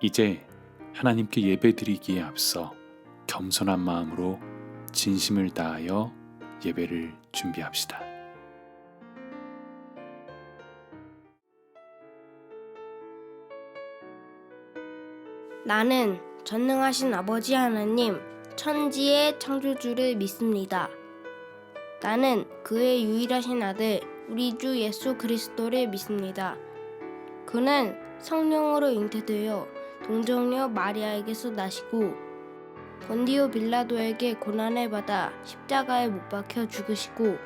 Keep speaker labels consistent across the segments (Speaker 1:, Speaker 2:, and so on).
Speaker 1: 이제 하나님께 예배드리기에 앞서 겸손한 마음으로 진심을 다하여 예배를 준비합시다.
Speaker 2: 나는 전능하신 아버지 하나님, 천지의 창조주를 믿습니다. 나는 그의 유일하신 아들, 우리 주 예수 그리스도를 믿습니다. 그는 성령으로 잉태되어 동정녀 마리아에게서 나시고 본디오 빌라도에게 고난을 받아 십자가에 못 박혀 죽으시고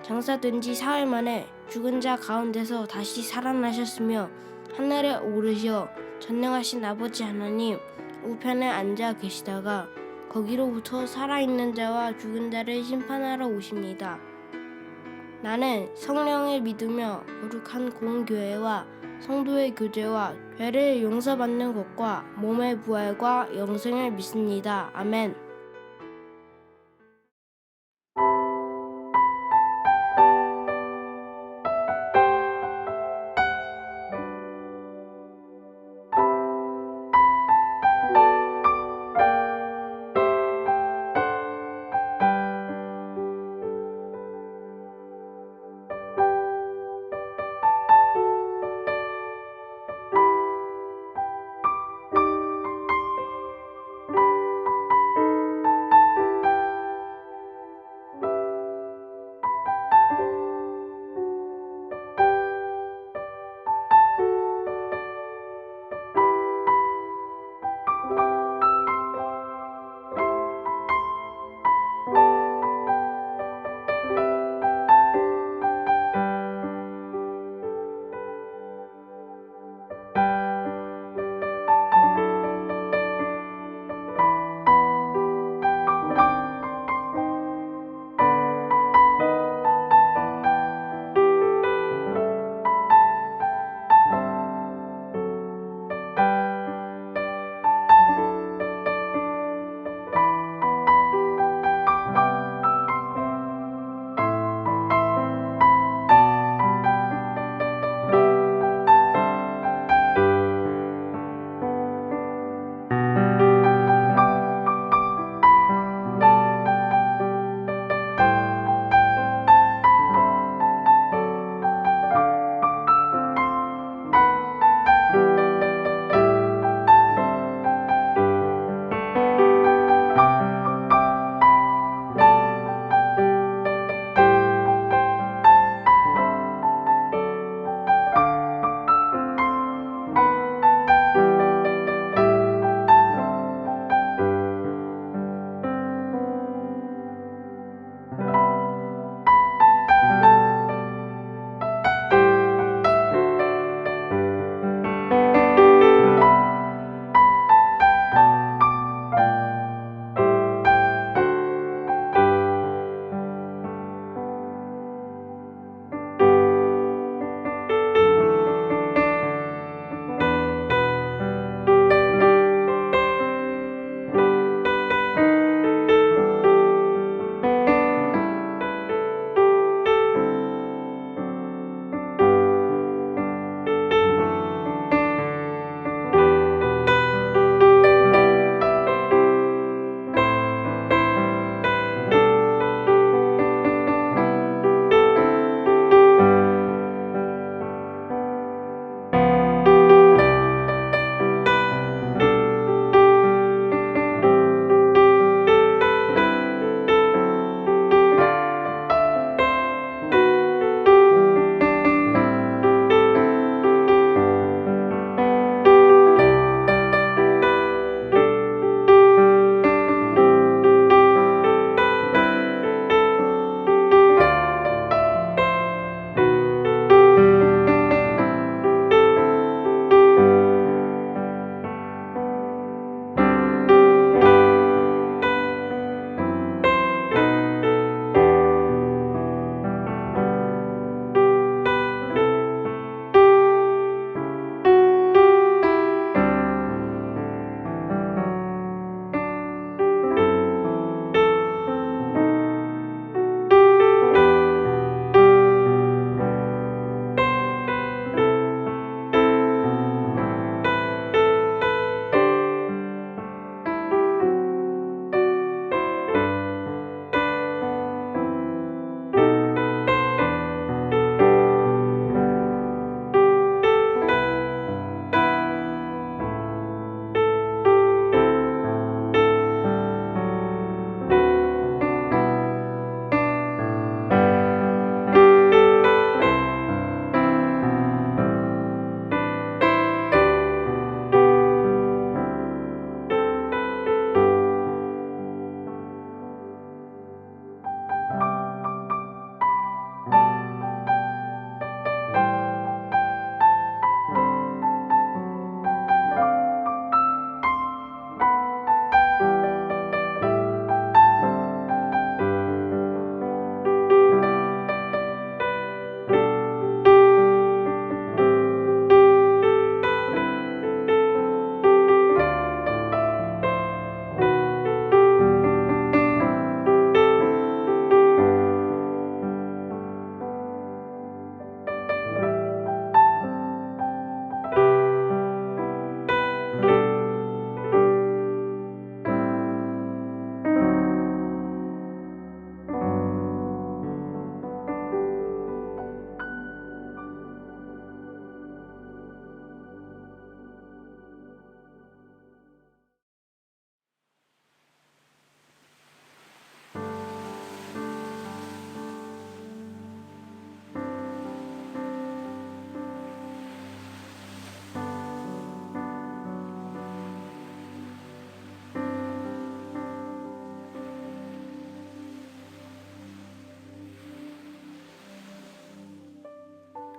Speaker 2: 장사된 지 사흘 만에 죽은 자 가운데서 다시 살아나셨으며 하늘에 오르시어 전능하신 아버지 하나님 우편에 앉아 계시다가 거기로부터 살아있는 자와 죽은 자를 심판하러 오십니다. 나는 성령을 믿으며 거룩한 공교회와 성도의 교제와 죄를 용서받는 것과 몸의 부활과 영생을 믿습니다. 아멘.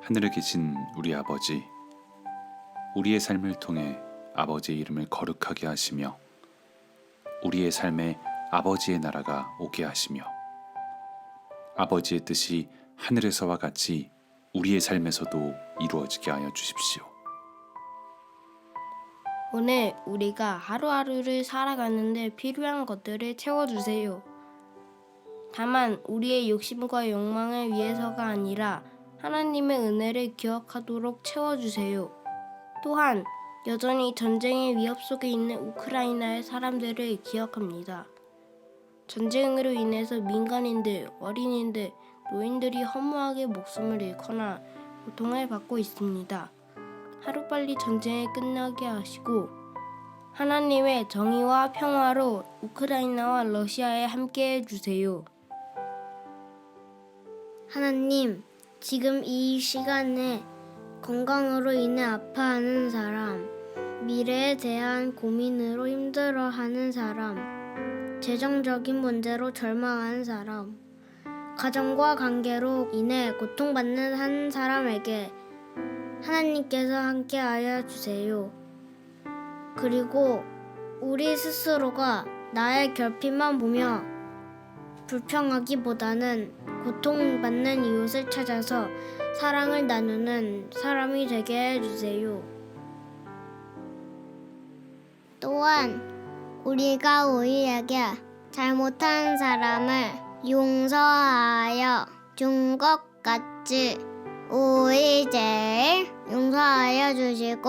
Speaker 1: 하늘에 계신 우리 아버지, 우리의 삶을 통해 아버지의 이름을 거룩하게 하시며 우리의 삶에 아버지의 나라가 오게 하시며 아버지의 뜻이 하늘에서와 같이 우리의 삶에서도 이루어지게 하여 주십시오.
Speaker 2: 오늘 우리가 하루하루를 살아가는데 필요한 것들을 채워주세요. 다만 우리의 욕심과 욕망을 위해서가 아니라 하나님의 은혜를 기억하도록 채워주세요. 또한 여전히 전쟁의 위협 속에 있는 우크라이나의 사람들을 기억합니다. 전쟁으로 인해서 민간인들, 어린이들, 노인들이 허무하게 목숨을 잃거나 고통을 받고 있습니다. 하루빨리 전쟁이 끝나게 하시고 하나님의 정의와 평화로 우크라이나와 러시아에 함께해 주세요.
Speaker 3: 하나님, 지금 이 시간에 건강으로 인해 아파하는 사람, 미래에 대한 고민으로 힘들어하는 사람, 재정적인 문제로 절망하는 사람, 가정과 관계로 인해 고통받는 한 사람에게 하나님께서 함께하여 주세요. 그리고 우리 스스로가 나의 결핍만 보며 불평하기보다는 고통받는 이웃을 찾아서 사랑을 나누는 사람이 되게 해주세요. 또한 우리가 우리에게 잘못한 사람을 용서하여 준 것 같이 우리 죄를 용서하여 주시고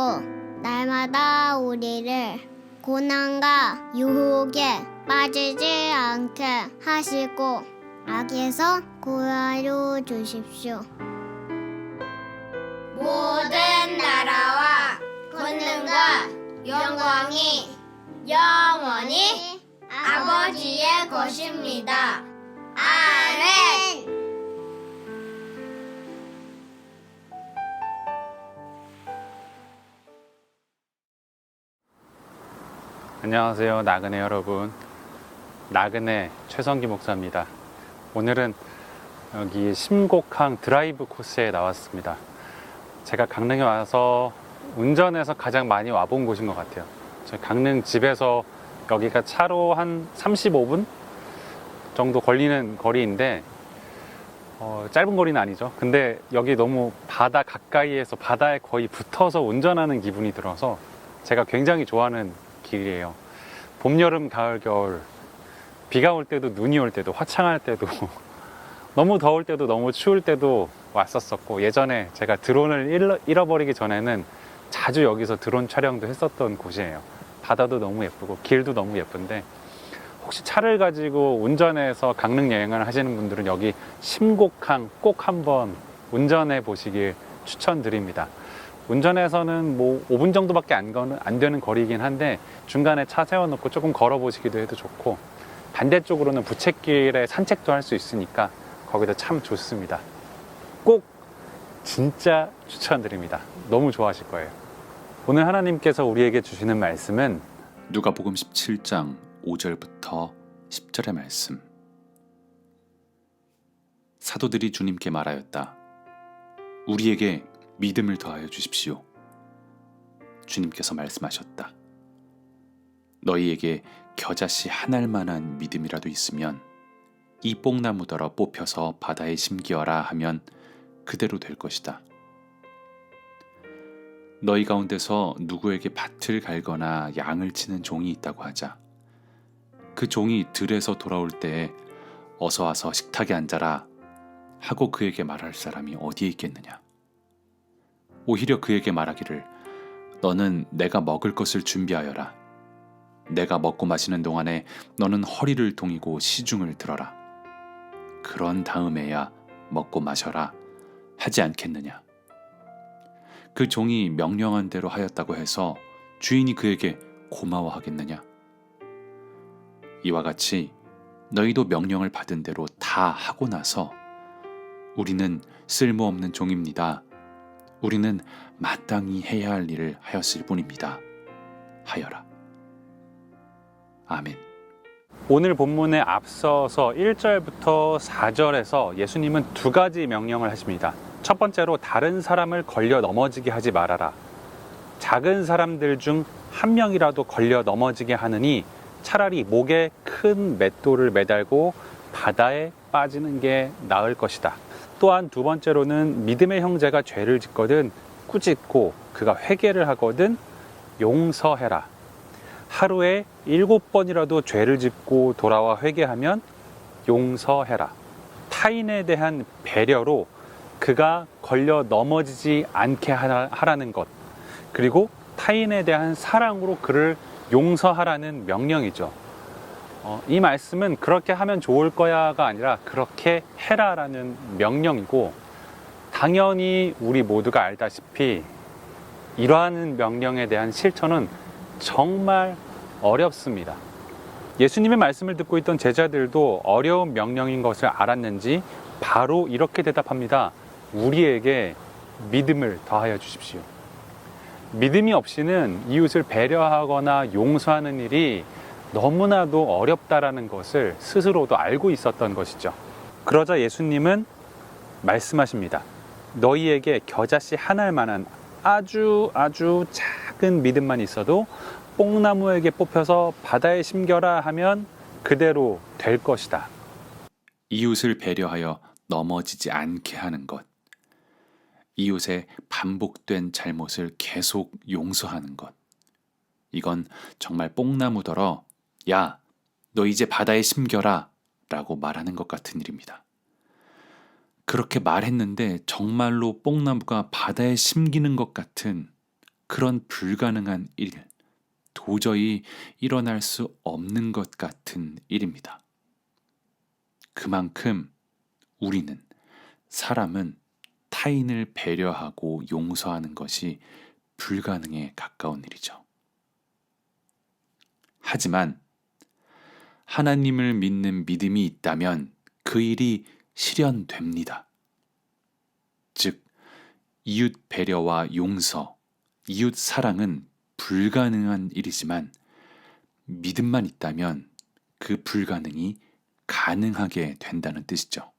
Speaker 3: 날마다 우리를 고난과 유혹에 빠지지 않게 하시고 악에서 구하여 주십시오.
Speaker 2: 모든 나라와 권능과 영광이 영원히 아버지의 것입니다. 아멘.
Speaker 1: 안녕하세요, 나그네 여러분. 나그네 최성기 목사입니다. 오늘은 여기 심곡항 드라이브 코스에 나왔습니다. 제가 강릉에 와서 운전해서 가장 많이 와본 곳인 것 같아요. 저희 강릉 집에서 여기가 차로 한 35분 정도 걸리는 거리인데 짧은 거리는 아니죠. 근데 여기 너무 바다 가까이에서 바다에 거의 붙어서 운전하는 기분이 들어서 제가 굉장히 좋아하는 길이에요. 봄, 여름, 가을, 겨울, 비가 올 때도 눈이 올 때도 화창할 때도 너무 더울 때도 너무 추울 때도 왔었었고, 예전에 제가 드론을 잃어버리기 전에는 자주 여기서 드론 촬영도 했었던 곳이에요. 바다도 너무 예쁘고 길도 너무 예쁜데, 혹시 차를 가지고 운전해서 강릉 여행을 하시는 분들은 여기 심곡항 꼭 한번 운전해 보시길 추천드립니다. 운전해서는 뭐 5분 정도밖에 안 되는 거리이긴 한데 중간에 차 세워놓고 조금 걸어보시기도 해도 좋고, 반대쪽으로는 부채길에 산책도 할 수 있으니까 거기도 참 좋습니다. 꼭 진짜 추천드립니다. 너무 좋아하실 거예요. 오늘 하나님께서 우리에게 주시는 말씀은 누가복음 17장 5절부터 10절의 말씀. 사도들이 주님께 말하였다. 우리에게 믿음을 더하여 주십시오. 주님께서 말씀하셨다. 너희에게 겨자씨 한 알만한 믿음이라도 있으면 이 뽕나무더러 뽑혀서 바다에 심기어라 하면 그대로 될 것이다. 너희 가운데서 누구에게 밭을 갈거나 양을 치는 종이 있다고 하자. 그 종이 들에서 돌아올 때에 어서 와서 식탁에 앉아라 하고 그에게 말할 사람이 어디에 있겠느냐. 오히려 그에게 말하기를 너는 내가 먹을 것을 준비하여라. 내가 먹고 마시는 동안에 너는 허리를 동이고 시중을 들어라. 그런 다음에야 먹고 마셔라 하지 않겠느냐. 그 종이 명령한 대로 하였다고 해서 주인이 그에게 고마워하겠느냐. 이와 같이 너희도 명령을 받은 대로 다 하고 나서 우리는 쓸모없는 종입니다. 우리는 마땅히 해야 할 일을 하였을 뿐입니다. 하여라. 아멘. 오늘 본문에 앞서서 1절부터 4절에서 예수님은 두 가지 명령을 하십니다. 첫 번째로 다른 사람을 걸려 넘어지게 하지 말아라. 작은 사람들 중 한 명이라도 걸려 넘어지게 하느니 차라리 목에 큰 맷돌을 매달고 바다에 빠지는 게 나을 것이다. 또한 두 번째로는 믿음의 형제가 죄를 짓거든 꾸짖고 그가 회개를 하거든 용서해라. 하루에 7번이라도 죄를 짓고 돌아와 회개하면 용서해라. 타인에 대한 배려로 그가 걸려 넘어지지 않게 하라는 것, 그리고 타인에 대한 사랑으로 그를 용서하라는 명령이죠. 이 말씀은 그렇게 하면 좋을 거야가 아니라 그렇게 해라라는 명령이고, 당연히 우리 모두가 알다시피 이러한 명령에 대한 실천은 정말 어렵습니다. 예수님의 말씀을 듣고 있던 제자들도 어려운 명령인 것을 알았는지 바로 이렇게 대답합니다. 우리에게 믿음을 더하여 주십시오. 믿음이 없이는 이웃을 배려하거나 용서하는 일이 너무나도 어렵다라는 것을 스스로도 알고 있었던 것이죠. 그러자 예수님은 말씀하십니다. 너희에게 겨자씨 한 알만한 아주 작은 믿음만 있어도 뽕나무에게 뽑혀서 바다에 심겨라 하면 그대로 될 것이다.
Speaker 4: 이웃을 배려하여 넘어지지 않게 하는 것. 이웃의 반복된 잘못을 계속 용서하는 것. 이건 정말 뽕나무더러 야, 너 이제 바다에 심겨라 라고 말하는 것 같은 일입니다. 그렇게 말했는데 정말로 뽕나무가 바다에 심기는 것 같은 그런 불가능한 일, 도저히 일어날 수 없는 것 같은 일입니다. 그만큼 우리는, 사람은 타인을 배려하고 용서하는 것이 불가능에 가까운 일이죠. 하지만 하나님을 믿는 믿음이 있다면 그 일이 실현됩니다. 즉, 이웃 배려와 용서, 이웃 사랑은 불가능한 일이지만 믿음만 있다면 그 불가능이 가능하게 된다는 뜻이죠.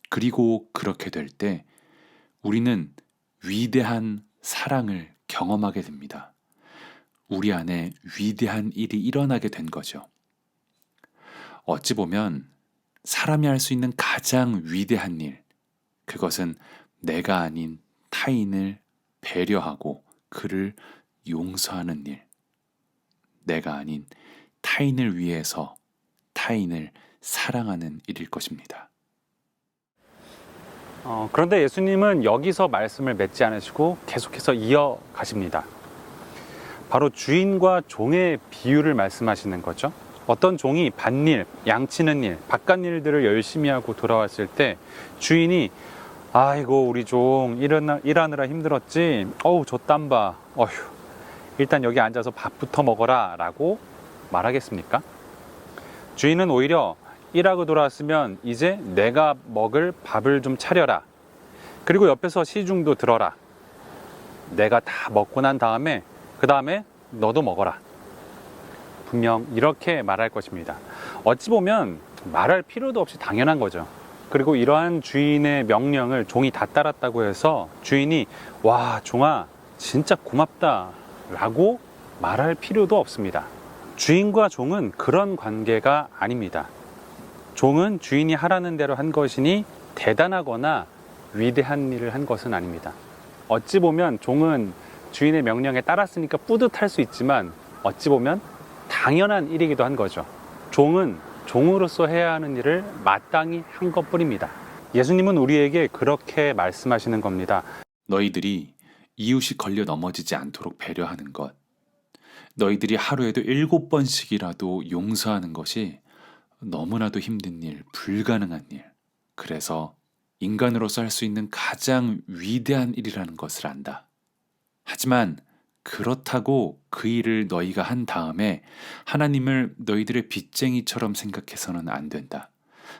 Speaker 4: 그리고 그렇게 될 때 우리는 위대한 사랑을 경험하게 됩니다. 우리 안에 위대한 일이 일어나게 된 거죠. 어찌 보면 사람이 할 수 있는 가장 위대한 일, 그것은 내가 아닌 타인을 배려하고 그를 용서하는 일, 내가 아닌 타인을 위해서 타인을 사랑하는 일일 것입니다.
Speaker 1: 그런데 예수님은 여기서 말씀을 맺지 않으시고 계속해서 이어가십니다. 바로 주인과 종의 비유를 말씀하시는 거죠. 어떤 종이 밭일, 양치는 일, 바깥일들을 열심히 하고 돌아왔을 때 주인이 아이고 우리 종 일하느라 힘들었지? 어우 저 땀 봐. 어휴 일단 여기 앉아서 밥부터 먹어라 라고 말하겠습니까? 주인은 오히려 일하고 돌아왔으면 이제 내가 먹을 밥을 좀 차려라. 그리고 옆에서 시중도 들어라. 내가 다 먹고 난 다음에 그 다음에 너도 먹어라. 분명 이렇게 말할 것입니다. 어찌 보면 말할 필요도 없이 당연한 거죠. 그리고 이러한 주인의 명령을 종이 다 따랐다고 해서 주인이 와 종아 진짜 고맙다 라고 말할 필요도 없습니다. 주인과 종은 그런 관계가 아닙니다. 종은 주인이 하라는 대로 한 것이니 대단하거나 위대한 일을 한 것은 아닙니다. 어찌 보면 종은 주인의 명령에 따랐으니까 뿌듯할 수 있지만 어찌 보면 당연한 일이기도 한 거죠. 종은 종으로서 해야 하는 일을 마땅히 한 것뿐입니다. 예수님은 우리에게 그렇게 말씀하시는 겁니다.
Speaker 4: 너희들이 이웃이 걸려 넘어지지 않도록 배려하는 것, 너희들이 하루에도 7번씩이라도 용서하는 것이 너무나도 힘든 일, 불가능한 일, 그래서 인간으로서 할 수 있는 가장 위대한 일이라는 것을 안다. 하지만 그렇다고 그 일을 너희가 한 다음에 하나님을 너희들의 빚쟁이처럼 생각해서는 안 된다.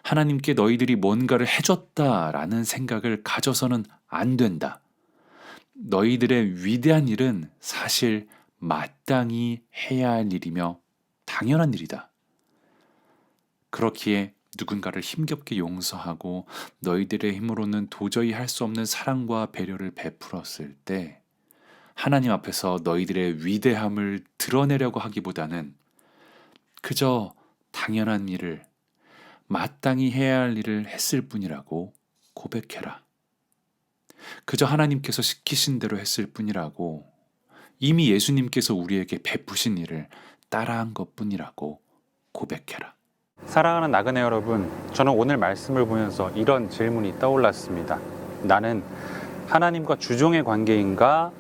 Speaker 4: 하나님께 너희들이 뭔가를 해줬다라는 생각을 가져서는 안 된다. 너희들의 위대한 일은 사실 마땅히 해야 할 일이며 당연한 일이다. 그렇기에 누군가를 힘겹게 용서하고 너희들의 힘으로는 도저히 할 수 없는 사랑과 배려를 베풀었을 때 하나님 앞에서 너희들의 위대함을 드러내려고 하기보다는 그저 당연한 일을, 마땅히 해야 할 일을 했을 뿐이라고 고백해라. 그저 하나님께서 시키신 대로 했을 뿐이라고, 이미 예수님께서 우리에게 베푸신 일을 따라한 것뿐이라고 고백해라.
Speaker 1: 사랑하는 나그네 여러분, 저는 오늘 말씀을 보면서 이런 질문이 떠올랐습니다. 나는 하나님과 주종의 관계인가,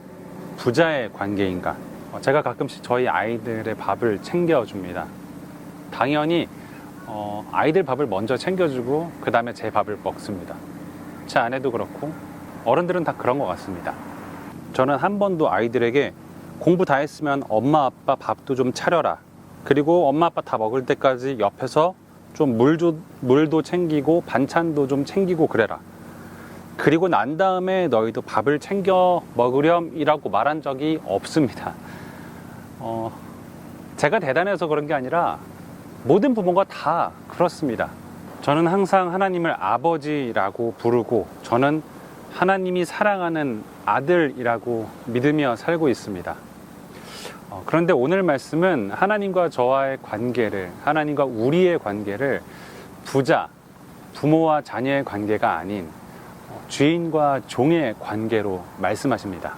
Speaker 1: 부자의 관계인가? 제가 가끔씩 저희 아이들의 밥을 챙겨줍니다. 당연히 아이들 밥을 먼저 챙겨주고 그 다음에 제 밥을 먹습니다. 제 아내도 그렇고 어른들은 다 그런 것 같습니다. 저는 한 번도 아이들에게 공부 다 했으면 엄마 아빠 밥도 좀 차려라, 그리고 엄마 아빠 다 먹을 때까지 옆에서 좀 물도 챙기고 반찬도 좀 챙기고 그래라, 그리고 난 다음에 너희도 밥을 챙겨 먹으렴이라고 말한 적이 없습니다. 제가 대단해서 그런 게 아니라 모든 부모가 다 그렇습니다. 저는 항상 하나님을 아버지라고 부르고 저는 하나님이 사랑하는 아들이라고 믿으며 살고 있습니다. 그런데 오늘 말씀은 하나님과 저와의 관계를, 하나님과 우리의 관계를 부자, 부모와 자녀의 관계가 아닌 주인과 종의 관계로 말씀하십니다.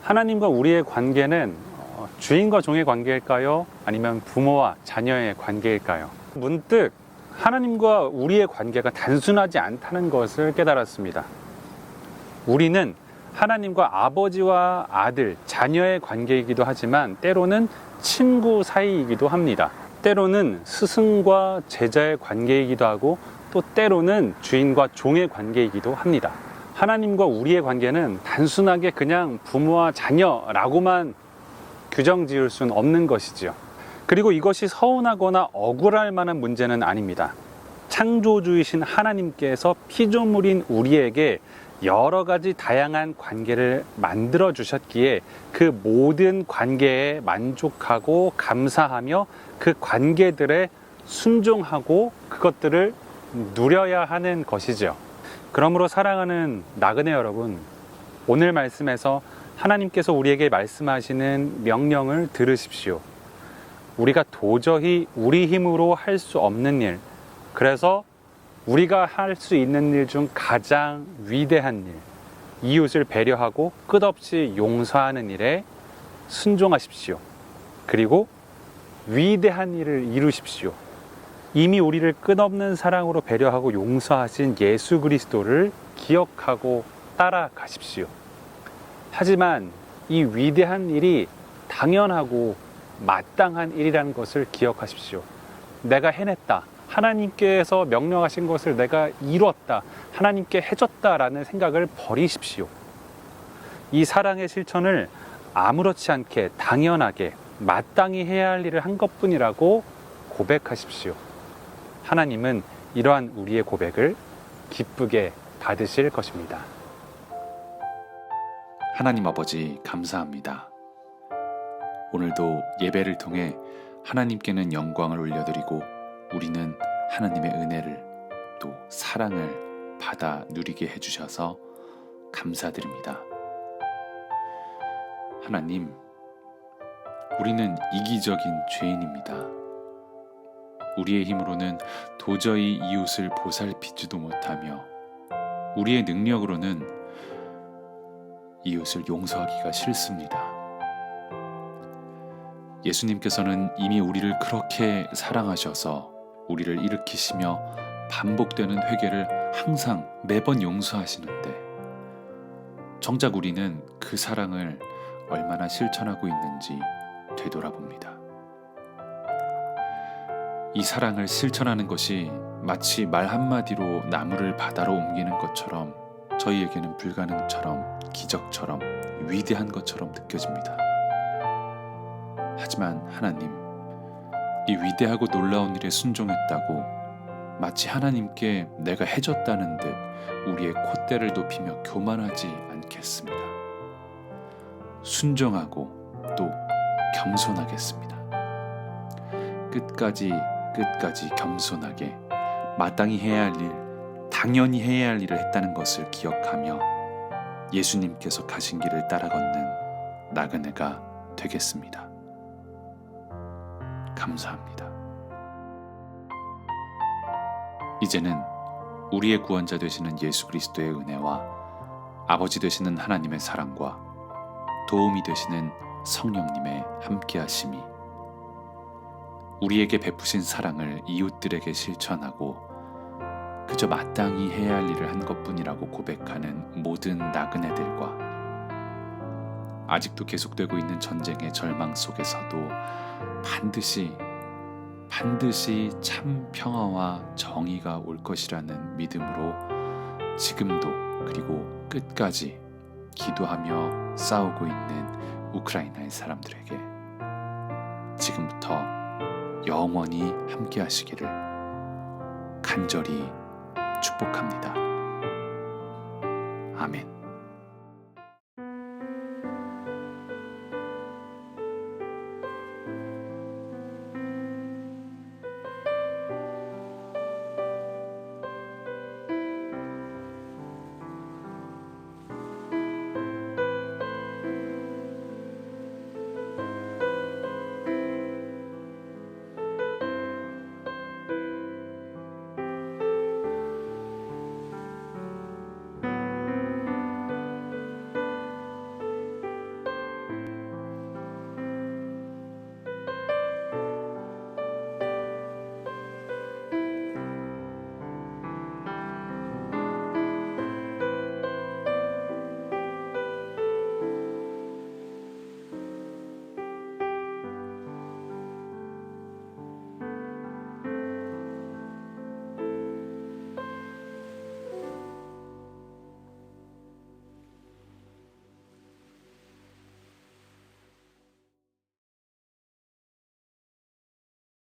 Speaker 1: 하나님과 우리의 관계는 주인과 종의 관계일까요? 아니면 부모와 자녀의 관계일까요? 문득 하나님과 우리의 관계가 단순하지 않다는 것을 깨달았습니다. 우리는 하나님과 아버지와 아들, 자녀의 관계이기도 하지만 때로는 친구 사이이기도 합니다. 때로는 스승과 제자의 관계이기도 하고 또 때로는 주인과 종의 관계이기도 합니다. 하나님과 우리의 관계는 단순하게 그냥 부모와 자녀라고만 규정 지을 수는 없는 것이지요. 그리고 이것이 서운하거나 억울할 만한 문제는 아닙니다. 창조주이신 하나님께서 피조물인 우리에게 여러 가지 다양한 관계를 만들어 주셨기에 그 모든 관계에 만족하고 감사하며 그 관계들에 순종하고 그것들을 누려야 하는 것이죠. 그러므로 사랑하는 나그네 여러분, 오늘 말씀에서 하나님께서 우리에게 말씀하시는 명령을 들으십시오. 우리가 도저히 우리 힘으로 할 수 없는 일, 그래서 우리가 할 수 있는 일 중 가장 위대한 일, 이웃을 배려하고 끝없이 용서하는 일에 순종하십시오. 그리고 위대한 일을 이루십시오. 이미 우리를 끝없는 사랑으로 배려하고 용서하신 예수 그리스도를 기억하고 따라가십시오. 하지만 이 위대한 일이 당연하고 마땅한 일이라는 것을 기억하십시오. 내가 해냈다, 하나님께서 명령하신 것을 내가 이루었다, 하나님께 해줬다라는 생각을 버리십시오. 이 사랑의 실천을 아무렇지 않게 당연하게 마땅히 해야 할 일을 한 것뿐이라고 고백하십시오. 하나님은 이러한 우리의 고백을 기쁘게 받으실 것입니다.
Speaker 4: 하나님 아버지 감사합니다. 오늘도 예배를 통해 하나님께는 영광을 올려드리고 우리는 하나님의 은혜를 또 사랑을 받아 누리게 해주셔서 감사드립니다. 하나님, 우리는 이기적인 죄인입니다. 우리의 힘으로는 도저히 이웃을 보살피지도 못하며 우리의 능력으로는 이웃을 용서하기가 싫습니다. 예수님께서는 이미 우리를 그렇게 사랑하셔서 우리를 일으키시며 반복되는 회개를 항상 매번 용서하시는데 정작 우리는 그 사랑을 얼마나 실천하고 있는지 되돌아봅니다. 이 사랑을 실천하는 것이 마치 말 한마디로 나무를 바다로 옮기는 것처럼 저희에게는 불가능처럼 기적처럼 위대한 것처럼 느껴집니다. 하지만 하나님, 이 위대하고 놀라운 일에 순종했다고 마치 하나님께 내가 해줬다는 듯 우리의 콧대를 높이며 교만하지 않겠습니다. 순종하고 또 겸손하겠습니다. 끝까지 겸손하게 마땅히 해야 할 일, 당연히 해야 할 일을 했다는 것을 기억하며 예수님께서 가신 길을 따라 걷는 나그네가 되겠습니다. 감사합니다. 이제는 우리의 구원자 되시는 예수 그리스도의 은혜와 아버지 되시는 하나님의 사랑과 도움이 되시는 성령님의 함께하심이 우리에게 베푸신 사랑을 이웃들에게 실천하고 그저 마땅히 해야 할 일을 한 것뿐이라고 고백하는 모든 나그네들과 아직도 계속되고 있는 전쟁의 절망 속에서도 반드시 참 평화와 정의가 올 것이라는 믿음으로 지금도 그리고 끝까지 기도하며 싸우고 있는 우크라이나의 사람들에게 지금부터 영원히 함께 하시기를 간절히 축복합니다. 아멘.